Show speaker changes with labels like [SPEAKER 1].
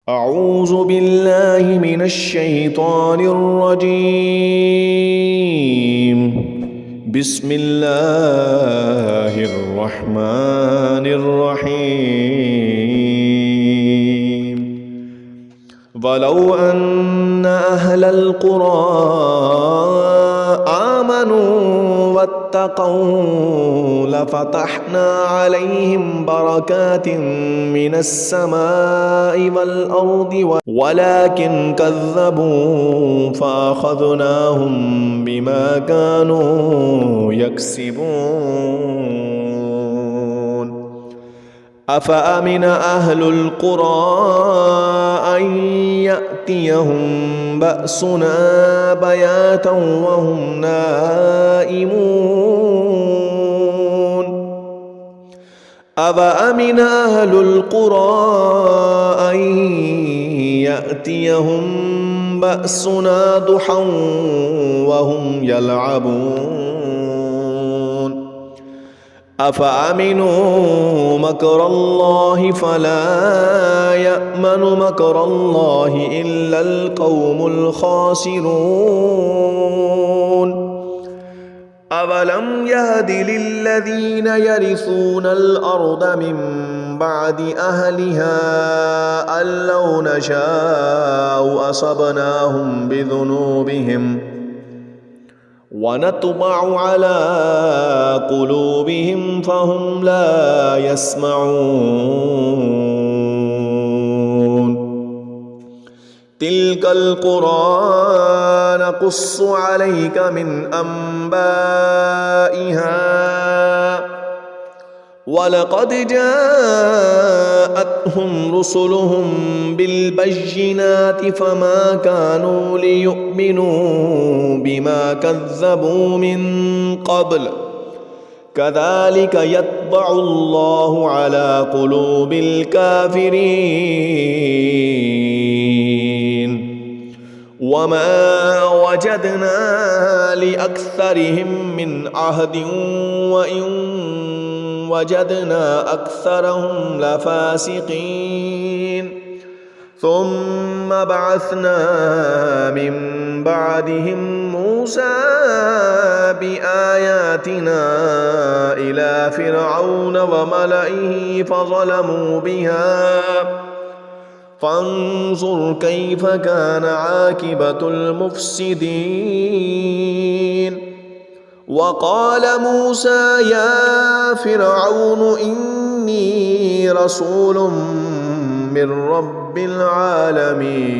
[SPEAKER 1] أعوذ بالله من الشيطان الرجيم. بسم الله الرحمن الرحيم. ولو أن أهل القرى آمنوا واتقوا لفتحنا عليهم بركات من السماء والأرض ولكن كذبوا فأخذناهم بما كانوا يكسبون. أفأمن أهل القرى أن يأتيهم بأسنا بياتا وهم نائمون. أفأمن أهل القرى أن يأتيهم بأسنا ضحى وهم يلعبون. أفأمنوا مكر الله فلا يأمن مكر الله إلا القوم الخاسرون. أولم يهد للذين يرثون الأرض من بعد أهلها أن لو نشاء أصبناهم بذنوبهم ونطبع على قلوبهم فهم لا يسمعون. تلك القرى نقص عليك من أنبائها ولقد جاءتهم رسلهم بالبينات فما كانوا ليؤمنوا بما كذبوا من قبل كذلك يطبع الله على قلوب الكافرين. وما وجدنا لأكثرهم من عهد وإن وجدنا أكثرهم لفاسقين. ثم بعثنا من بعدهم موسى بآياتنا إلى فرعون وملئه فظلموا بها فانظر كيف كان عاقبة المفسدين. وقال موسى يا فرعون إني رسول من رب العالمين.